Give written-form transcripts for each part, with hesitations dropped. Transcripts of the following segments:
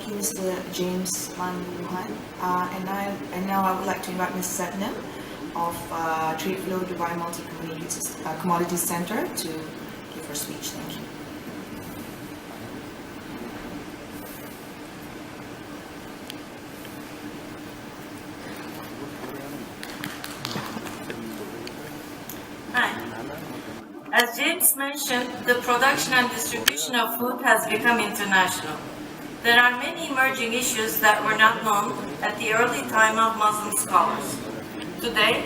you, Mr. James Manluhan. And now I would like to invite Ms. Sebnem of Trade Flow Dubai Commodities Center to give her speech. Thank you. Hi. As James mentioned, the production and distribution of food has become international. There are many emerging issues that were not known at the early time of Muslim scholars. Today,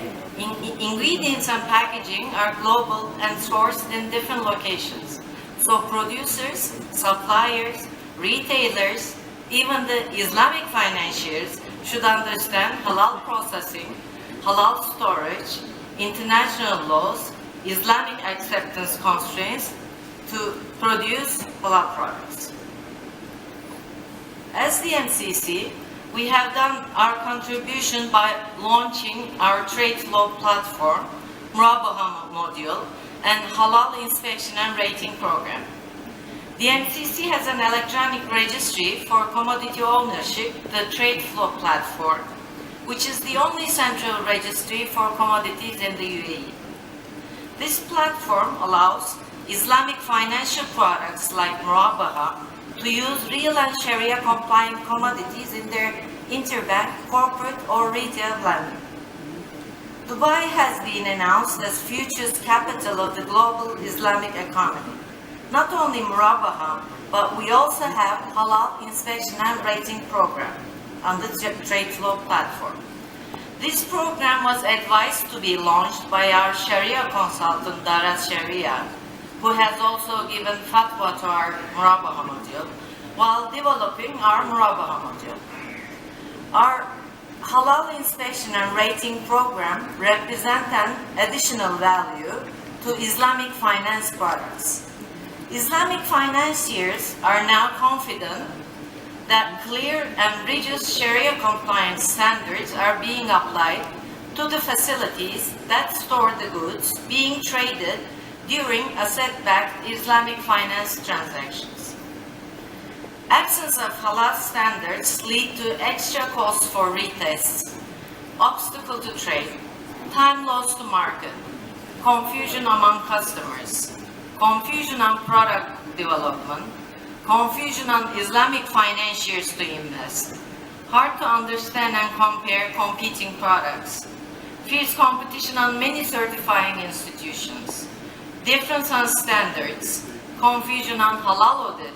ingredients and packaging are global and sourced in different locations. So producers, suppliers, retailers, even the Islamic financiers should understand halal processing, halal storage, international laws, Islamic acceptance constraints to produce halal products. As the MCC, we have done our contribution by launching our trade flow platform, Murabaha module, and halal inspection and rating program. The MCC has an electronic registry for commodity ownership, the trade flow platform, which is the only central registry for commodities in the UAE. This platform allows Islamic financial products like Murabaha to use real and Sharia compliant commodities in their interbank, corporate or retail lending. Dubai has been announced as futures capital of the global Islamic economy. Not only Murabaha, but we also have halal inspection and rating program on the trade flow platform. This program was advised to be launched by our Sharia consultant, Daras Sharia, who has also given fatwa to our Murabaha module, while developing our Murabaha module. Our halal inspection and rating program represents an additional value to Islamic finance products. Islamic financiers are now confident that clear and rigorous Sharia compliance standards are being applied to the facilities that store the goods being traded during asset-backed Islamic finance transactions. Absence of halal standards lead to extra costs for retests, obstacle to trade, time lost to market, confusion among customers, confusion on product development, confusion on Islamic financiers to invest, hard to understand and compare competing products, fierce competition on many certifying institutions, difference on standards, confusion on halal audit,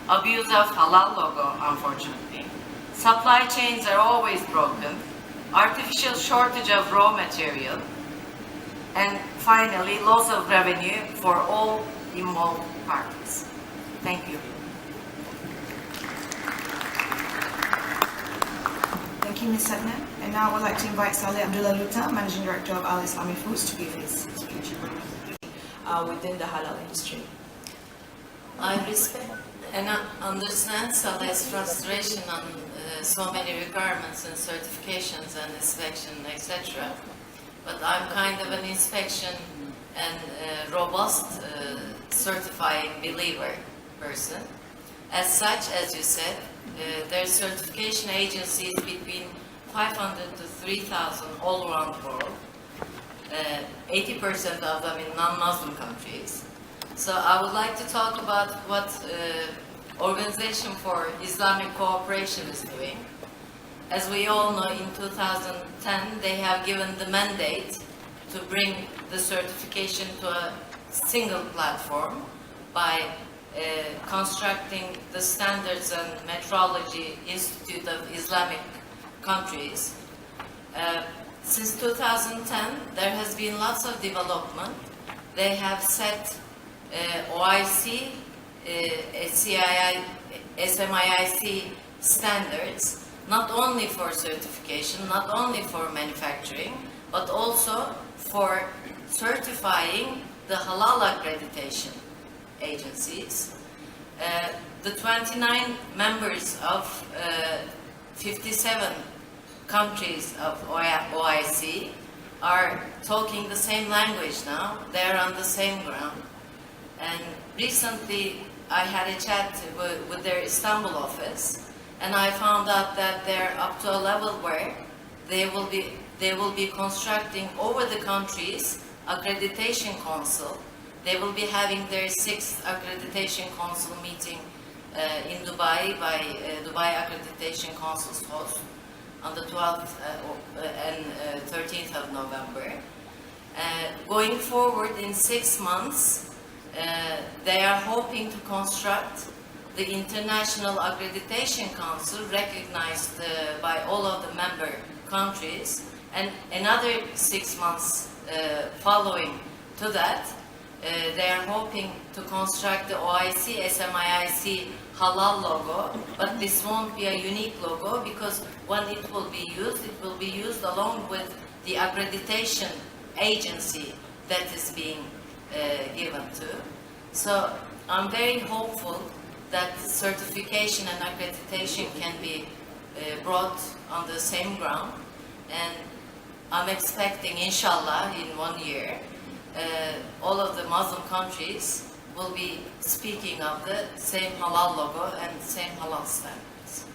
abuse of halal logo, unfortunately. Supply chains are always broken, artificial shortage of raw material, and finally, loss of revenue for all involved parties. Thank you. Thank you, Ms. Sebnem. And now I would like to invite Saleh Abdullah Luta, Managing Director of Islamic Foods, to give his speech within the halal industry. I respect and understand Saleh's frustration on so many requirements and certifications and inspection, etc. But I'm kind of an inspection and robust certifying believer person. As such, as you said, there are certification agencies between 500 to 3,000 all around the world, 80% of them in non-Muslim countries. So I would like to talk about what Organization for Islamic Cooperation is doing. As we all know, in 2010, they have given the mandate to bring the certification to a single platform by constructing the Standards and Metrology Institute of Islamic Countries. Since 2010, there has been lots of development. They have set OIC, SMIIC standards, not only for certification, not only for manufacturing, but also for certifying the halal accreditation agencies. The 29 members of 57 countries of OIC are talking the same language now. They're on the same ground. And recently I had a chat with their Istanbul office, and I found out that they're up to a level where they will be constructing over the countries accreditation council. They will be having their 6th accreditation council meeting in Dubai by Dubai Accreditation Council's host on the 12th and 13th of November. Going forward in 6 months, they are hoping to construct the International Accreditation Council recognized by all of the member countries, and another 6 months following to that, they are hoping to construct the OIC, SMIIC halal logo, but this won't be a unique logo because when it will be used along with the accreditation agency that is being given to. So I'm very hopeful that certification and accreditation can be brought on the same ground, and I'm expecting, inshallah, in 1 year, all of the Muslim countries will be speaking of the same halal logo and same halal standards.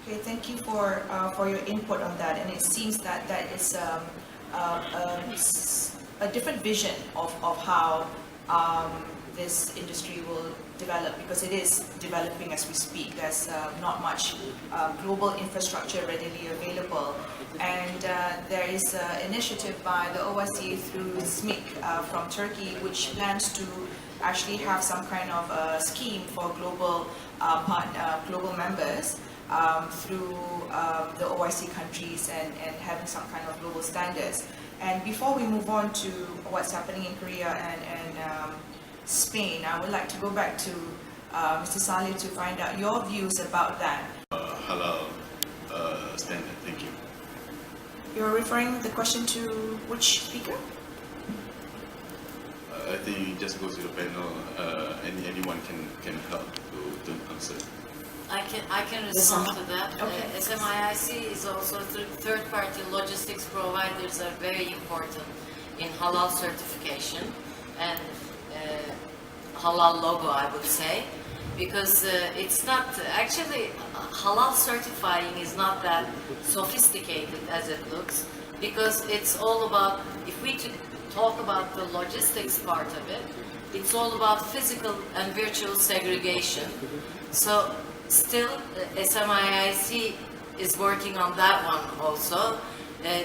Okay, thank you for your input on that, and it seems that that is a different vision of how this industry will develop, because it is developing as we speak. There's not much global infrastructure readily available, and there is an initiative by the OIC through SMIC from Turkey, which plans to actually have some kind of scheme for global global members through the OIC countries and having some kind of global standards. And before we move on to what's happening in Korea and Spain, I would like to go back to Mr. Saleh to find out your views about that. Halal standard, thank you. You're referring the question to which speaker? I think you just go to the panel. Anyone can help to answer. I can respond to that. Okay. SMIIC is also third-party logistics providers are very important in halal certification and halal logo, I would say, because it's not actually halal certifying is not that sophisticated as it looks, because it's all about, if we talk about the logistics part of it, it's all about physical and virtual segregation. So still, SMIIC is working on that one also.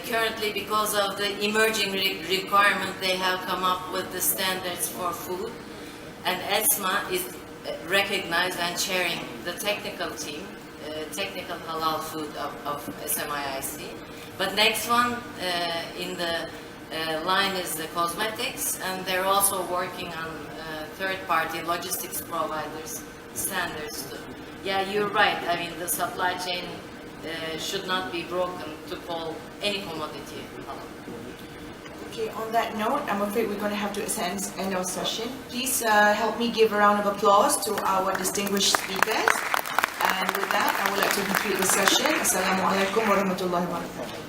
Currently, because of the emerging requirement, they have come up with the standards for food, and ESMA is recognized and chairing the technical team, technical halal food of SMIIC. But next one in the line is the cosmetics, and they're also working on third-party logistics providers standards too. Yeah, you're right. I mean, the supply chain should not be broken to call any commodity halal. Okay, on that note, I'm afraid we're going to have to end our session. Please help me give a round of applause to our distinguished speakers. And with that, I would like to conclude the session. Assalamu alaikum wa rahmatullahi wa barakatuh.